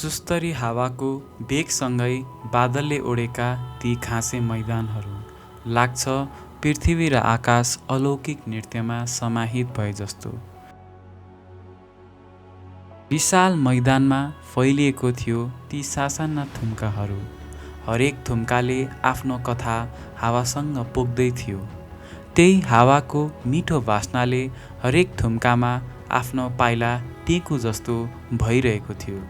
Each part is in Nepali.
सुस्तरी हावाको बेगसँगै बादलले ओढेका ती खाँसे मैदानहरू लाग्छ पृथ्वी र आकाश अलौकिक नृत्यमा समाहित भए जस्तो। विशाल मैदानमा फैलिएको थियो ती सासाना थुम्काहरू। हरेक थुम्काले आफ्नो कथा हावासँग पोख्दै थियो। त्यही हावाको मिठो बास्नाले हरेक थुम्कामा आफ्नो पाइला टेकु जस्तो भइरहेको थियो।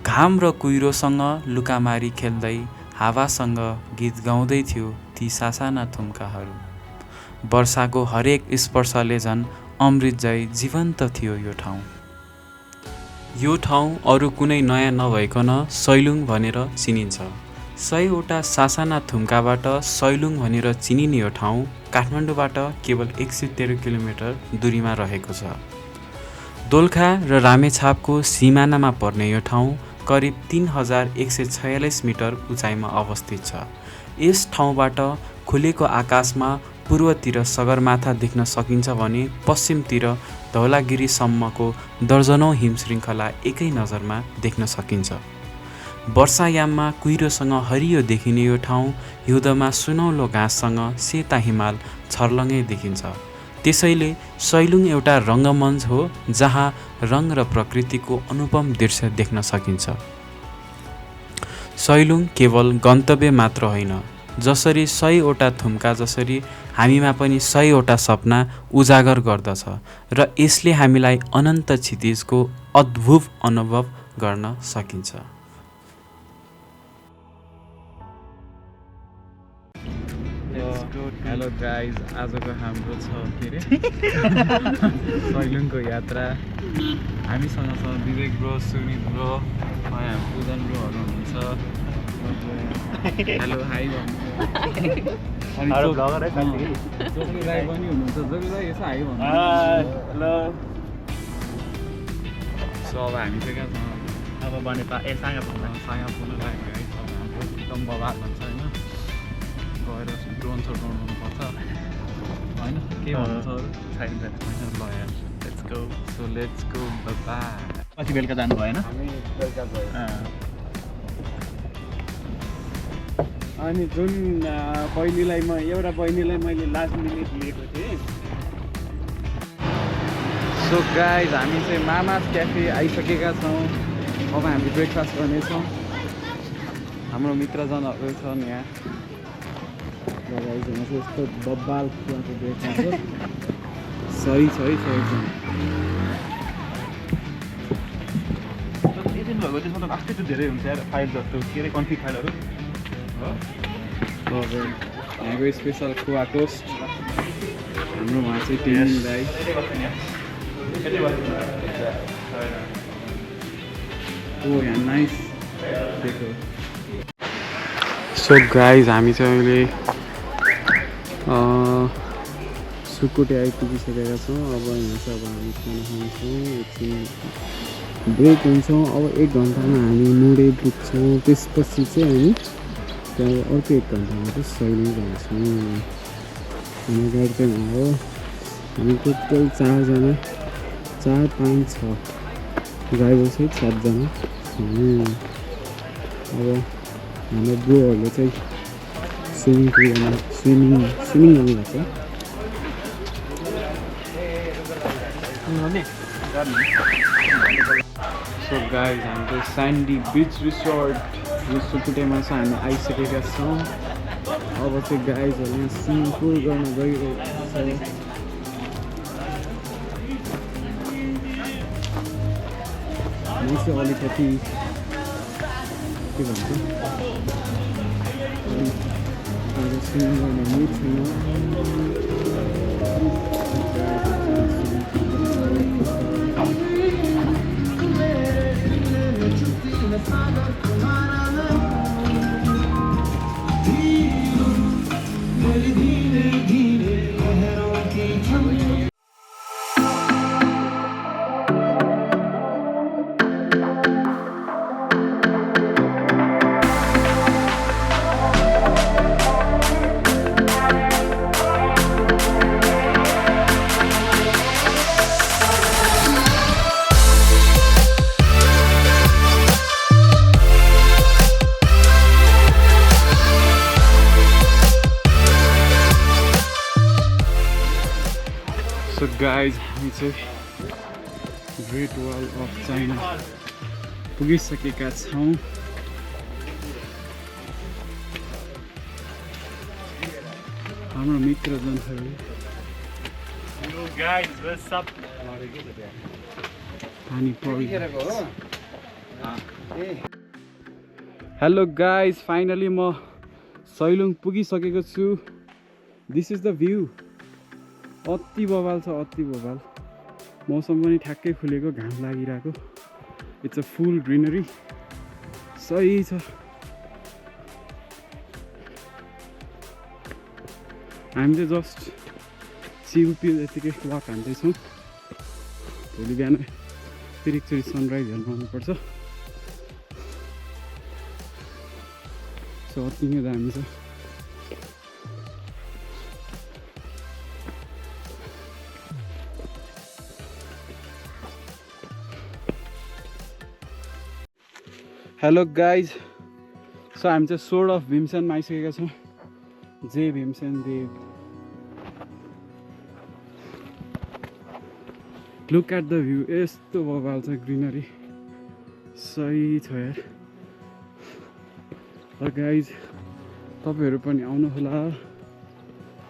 घाम र कुहिरोसँग लुकामारी खेल्दै हावासँग गीत गाउँदै थियो ती सासाना थुम्काहरू। वर्षाको हरेक स्पर्शले झन् अमृत जै जीवन्त थियो यो ठाउँ। यो ठाउँ अरू कुनै नयाँ नभइकन सैलुङ भनेर चिनिन्छ। 100वटा सासाना थुम्काबाट सैलुङ भनेर चिनिने यो ठाउँ काठमाडौँबाट केवल 113 किलोमिटर दूरीमा रहेको छ। दोलखा र रामेछापको सिमानामा पर्ने यो ठाउँ करिब 3146 मिटर उचाइमा अवस्थित छ। यस ठाउँबाट खुलेको आकाशमा पूर्वतिर सगरमाथा देख्न सकिन्छ भने पश्चिमतिर धौलागिरीसम्मको दर्जनौं हिमश्रृङ्खला एकै नजरमा देख्न सकिन्छ। वर्षायाममा कुहिरोसँग हरियो देखिने यो ठाउँ हिउँदमा सुनौलो घाँससँग सेता हिमाल छर्लङ्गै देखिन्छ। त्यसैले सैलुङ एउटा रङ्गमञ्च हो जहाँ रङ र प्रकृतिको अनुपम दृश्य देख्न सकिन्छ। सैलुङ केवल गन्तव्य मात्र होइन, जसरी 100वटा थुम्का जसरी हामीमा पनि 100वटा सपना उजागर गर्दछ र यसले हामीलाई अनन्त क्षितिजको अद्भुत अनुभव गर्न सकिन्छ। हेलो गाइज, आजको हाम्रो छ के अरे सैलुङको यात्रा। हामीसँग छ विवेक ब्रो, सुमित ब्रो, पूजन ब्रोहरू हुनुहुन्छ। हेलो हाई जोग्ली राई पनि हुनुहुन्छ। जोग्ली राई यसो हाई भन्नु। हेलो। सो अब हामी चाहिँ कहाँ छौँ? अब बनेपा साँगा पुग्न लाग्यो है। अब हाम्रो एकदम बबाद भन्छ होइन, गएर ड्रोन उडाउनुपर्छ होइन, के भन्नु छ अरू छैन ल यार। Let's go. So let's go बाबा। पछि बेलुका जानु भएन? हामी बेलुका गयो। अनि जुन एउटा बहिनीलाई मैले लास्ट मिनेट लिएको थिएँ। सो गाइज, हामी चाहिँ मामास क्याफे आइसकेका छौँ। अब हामी ब्रेकफास्ट गर्नेछौँ। हाम्रो मित्रजनहरू छन् यहाँ। यस्तो बब्बाल खुवाको ब्रेकफास्ट हो। सही छ है एकदम। एजेन्ट भएको त्यसमा त आफ्नै त धेरै हुन्छ यार, फाइल जस्तो के अरे कन्फिग फाइलहरू हो। यहाँको स्पेसल खुवा टोस्ट। हाम्रो उहाँ चाहिँ टेनिङ दाई। ओ यहाँ नाइस देखो। सो गाइज, हामी चाहिँ अहिले सुकुटे आइपुगिसकेका छौँ। अब यहाँ चाहिँ अब हामी खाना खान्छौँ, एकछिन ब्रेक हुन्छौँ। अब 1 घन्टामा हामी मुडे पुग्छौँ। त्यसपछि चाहिँ हामी त्यहाँ अर्को 1 घन्टामा चाहिँ सैलुङ जान्छौँ। हाम्रो गाडी चाहिँ उहाँ हो। हामी टोटल 4 5 6 ड्राइभरसहित 7 जना छौँ। अब हाम्रो ब्रोहरूले चाहिँ स्विमिङ गर्न लाग्छ। सो गाइज, हाम्रो स्यान्डी बिच रिसोर्ट यो सुकुटेमा चाहिँ हामी आइसकेका छौँ। अब चाहिँ गाइजहरूले यहाँ स्विमिङ पुल गर्न गइरहेको छ। म चाहिँ अलिकति के भन्छ स्विमिङ गर्ने मुड छैन। गाइज हामी चाहिँ ग्रेट वाल अफ चाइना पुगिसकेका छौँ। हाम्रो मित्रजनहरू पानी परिरहेको हो। हेलो गाइज, फाइनली म सैलुङ पुगिसकेको छु। This is the view. अति बवाल छ, अति बवाल। मौसम पनि ठ्याक्कै खुलेको, घाम लागिरहेको। इट्स अ फुल ग्रिनरी, सही छ। हामी चाहिँ जस्ट सिउपी यतिकै वाक हान्दैछौँ। भोलि बिहान फेरि एकचोटि सनराइज हेर्नु आउनुपर्छ। सो अति नै दामी छ। हेलो गाइज, सो हामी चाहिँ सोर्ड अफ भीमसेनमा आइसकेका छौँ। जय Bhimsen Dev. Look at the view. यस्तो बवाल छ ग्रिनरी, सही छ यार। र गाइज तपाईँहरू पनि आउनुहोला,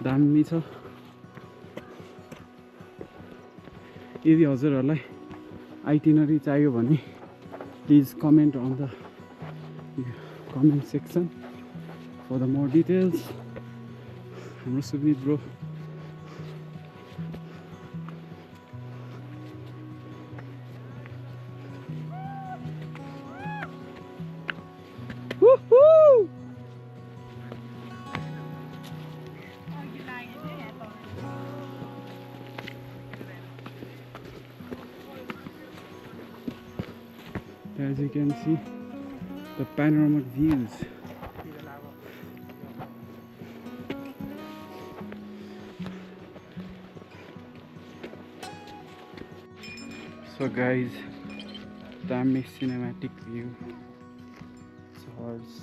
दामी छ। यदि हजुरहरूलाई आइटिनरी चाहियो भने please comment on the comment section for the more details. हाम्रो Sumit bro as you can see the panoramic views. So guys, damn cinematic view. Horse.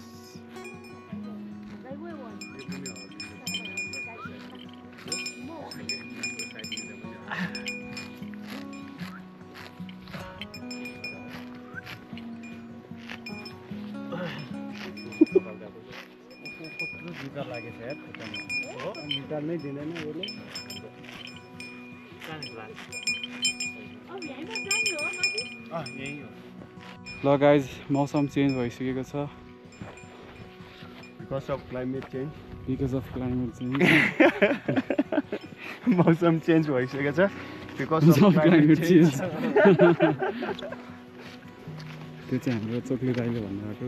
निकाल्नै दिँदैन यसले। ल गाइज, मौसम चेन्ज भइसकेको छ। Because of climate change. मौसम चेन्ज भइसकेको छ बिकज अफ क्लाइमेट चेन्ज। त्यो चाहिँ हाम्रो चोक्ली दाइले भन्नुभएको।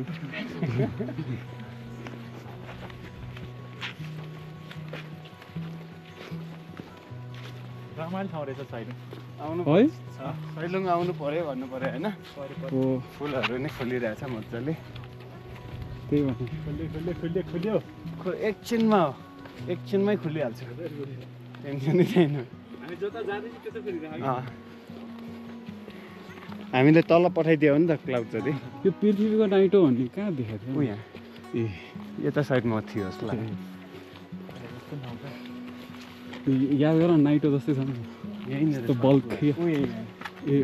रमाइलो ठाउँ रहेछ सैलुङ। आउनु है, सैलुङ आउनु पर्यो भन्नु पर्यो होइन। फुलहरू नै खोलिरहेछ मजाले। त्यही भन्नु खुल्यो एकछिनमा हो, एकछिनमै खुलिहाल्छ। टेन्सनै छैन। हामीले तल पठाइदियो नि त क्लाउड जति। यो पृथ्वीको नाइटो भन्ने कहाँ देखाएको थियो? यहाँ ए यता साइडमा थियो जस्तो लाग्यो। याद गर, नाइटो जस्तै छ नि यस्तो बल्ब थियो। ए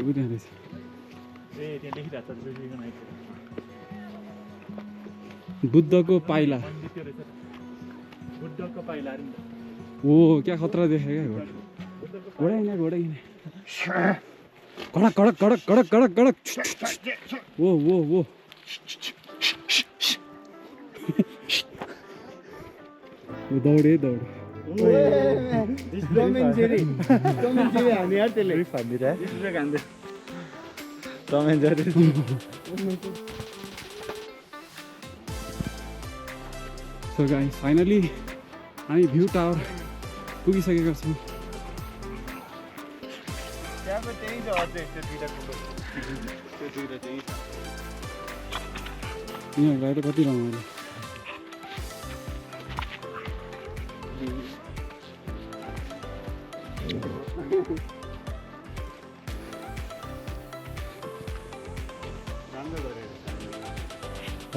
उ त्यहाँ रहेछ। बुद्धको पाइला। ओ क्या खतरा देखा क्या। घोडा हिँड्ने कडक कडक कडक कडक कडक कडक। वो दौडे So guys, finally हामी भ्यू टावर पुगिसकेका छौँ। यहाँहरूलाई त कति रमाइलो।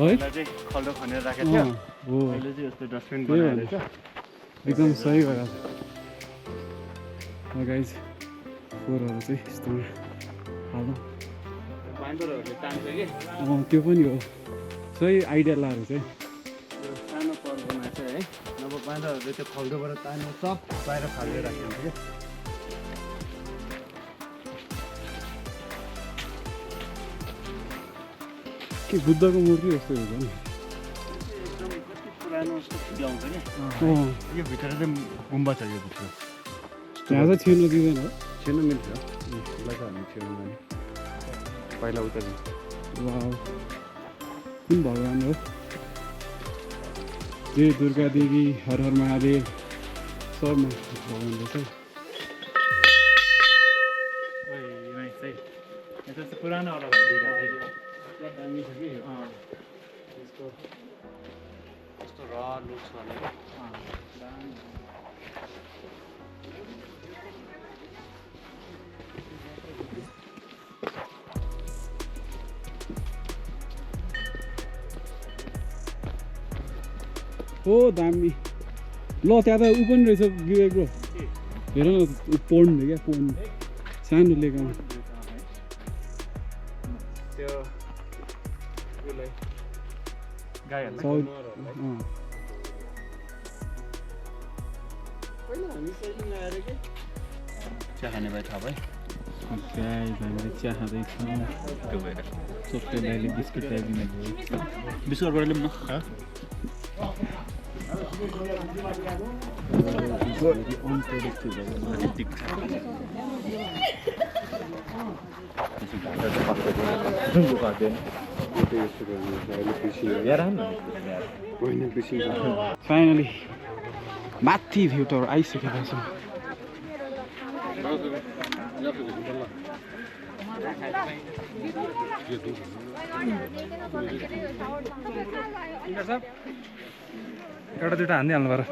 है खल्डो खनेर राखेको थियो। अहिले चाहिँ यस्तो डस्टबिन बनाएर एकदम सही भइरहेको छ गाइज। फोहोरहरू चाहिँ यस्तोमा हालौँ। बाइन्डरहरूले तान्छ कि त्यो पनि हो सही आइडिया लाएर चाहिँ यो सानो पर्वमा चाहिँ है नभए बाइन्डरहरूले त्यो खल्डोबाट तानेर सब बाहिर फालेर राखिन्छ क्या के बुद्धको मूर्ति जस्तो हुन्छ नि। एकदम कति पुरानो जस्तो फिल आउँछ क्या अँ यो भित्र चाहिँ गुम्बा छ यो भित्र त्यहाँ चाहिँ छिर्नु दिँदैन हो। छिर्नु मिल्छ यसलाई चाहिँ हामी छिर्नु जाने पहिला उता जाउँ वाउ कुन भगवान् हो? जय दुर्गा देवी हर हर महादेव सब भगवान् रहेछ। पुरानो होला दामी छ कि त्यसको कस्तो र लुक्स भने हो दामी ल त्यहाँ त ऊ पनि रहेछ विवेक ब्रो हेर न पोन्ड क्या पोन्ड सानो लेकमा त्यो गाईहरूलाई साउथ चिया खाने भए थाहा भयो गाई हामीले चिया खाँदैछौँ। त्यो भएर सोप्टे दाइले बिस्कुट ल्याइदिनु भयो। बिस्कुटबाट लिउँ न फाइनली माथि भ्यू टावर आइसकेका छौँ। एउटा दुइटा हान्दै हाल्नु पर्यो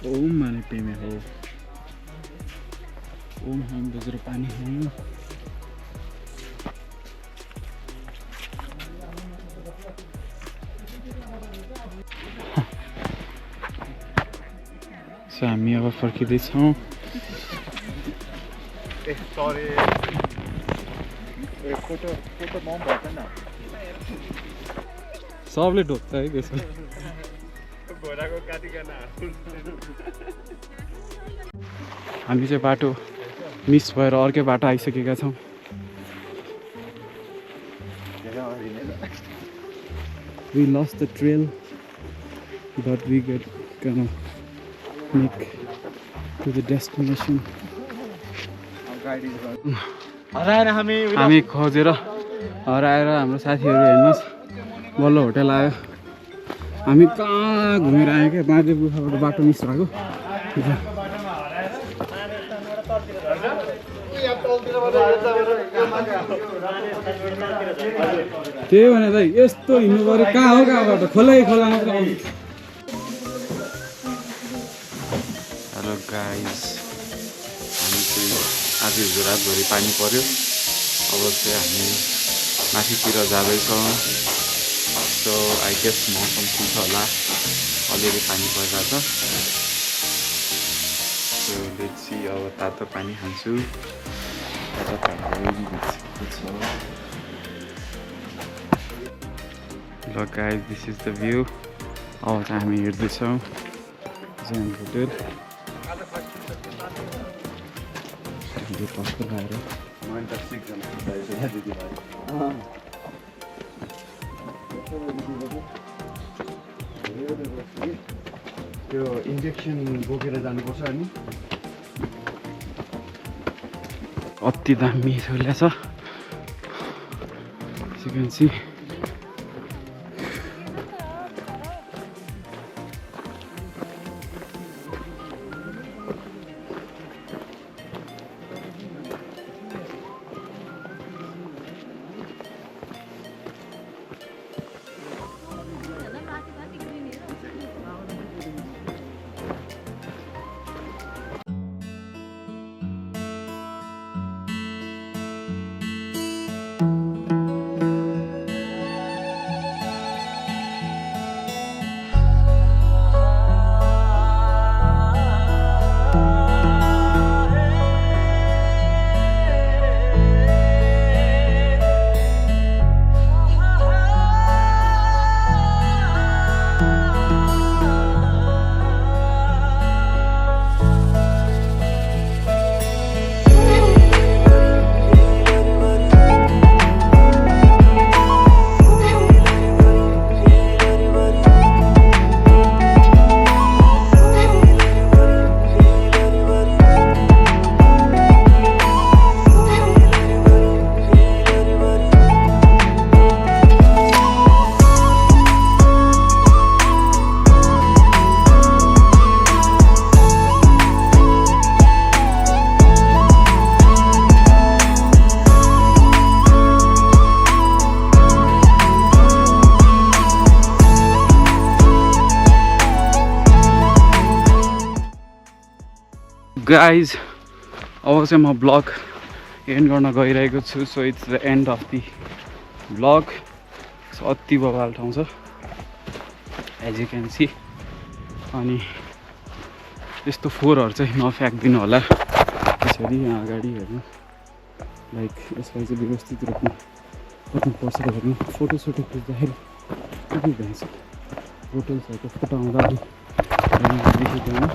ओम माने पेमे हो ओम हम बज्र पानी हो। सो हामी अब फर्किँदैछौँ। सबले ढोक्छ है त्यसमा। हामी चाहिँ बाटो मिस भएर अर्कै बाटो आइसकेका छौँ। We lost the trail, but we gonna make to the destination. हामी खोजेर हराएर हाम्रो साथीहरू हेर्नुहोस् बल्ल होटेल आयो। हामी कहाँ घुमेर आयो क्या बाँधे गुफाबाट बाटो मिस भएको। त्यही भने त यस्तो हिँड्नु पऱ्यो कहाँ हो कहाँबाट खोलै खोला मात्र आउनु। हेलो गाइस हामी चाहिँ आज हिजो रातभरि पानी पर्यो अब चाहिँ हामी माथितिर जाँदैछौँ। सो आई गेस मौसम खुल्छ होला अलिअलि पानी परिरहेछ। सो लेट्स सी अब तातो पानी खान्छु। तातो पानी ल guys this is the view. अब चाहिँ हामी हिँड्दैछौँ जैन होटेल। पस्को लगाएर त्यो इन्जेक्सन बोकेर जानुपर्छ अनि अति दामी थोल्या छ सिकेन्सी। गाइज अब चाहिँ म ब्लग एन्ड गर्न गइरहेको छु. So it's the and of the blog. So अति बवाल ठाउँ छ एज यु क्यान सी. अनि यस्तो फोहोरहरू चाहिँ नफ्याँकिदिनु होला त्यसरी यहाँ अगाडि हेर्नु. लाइक यसलाई चाहिँ व्यवस्थित रोप्नुपर्छ हेर्नु. फोटोसोटो खिच्दाखेरि कति भ्याउँछ होटल्सहरूको फोटो आउँदा देखिँदैन.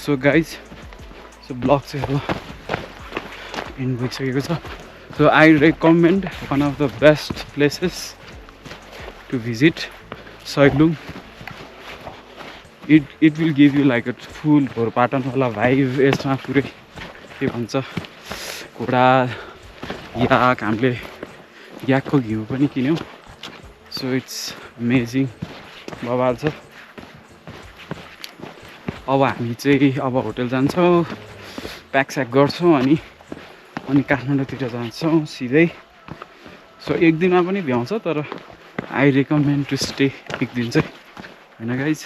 सो गाइज सो ब्लग चाहिँ अब एन्ड भइसकेको छ. So I recommend one of the best places to visit Sailung. It will give you like a full भोरपाटनवाला भाइब. यसमा पुरै के भन्छ घोडा याक, हामीले याकको घिउ पनि किन्यौँ. सो इट्स अमेजिङ बवाल छ. अब हामी चाहिँ अब होटल जान्छौँ, प्याकस्याक गर्छौँ अनि काठमाडौँतिर जान्छौँ सिधै. सो एक दिनमा पनि भ्याउँछ तर आई रेकमेन्ड टु स्टे एक दिन चाहिँ होइन गाइज.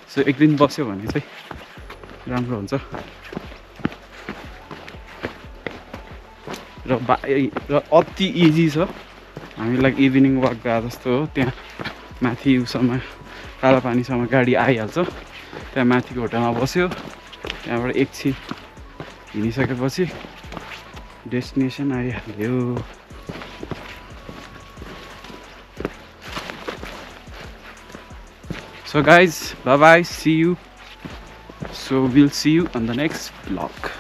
सो एक दिन बस्यो भने चाहिँ राम्रो हुन्छ. र अति इजी छ. हामीलाई इभिनिङ वाक गए जस्तो हो. त्यहाँ माथि उसँग कालापानीसम्म गाडी आइहाल्छ. त्यहाँ माथिको होटलमा बस्यो, त्यहाँबाट एकछिन हिँडिसकेपछि डेस्टिनेसन आइहाल्यो. So guys, bye bye, see you. So we'll see you on the next vlog.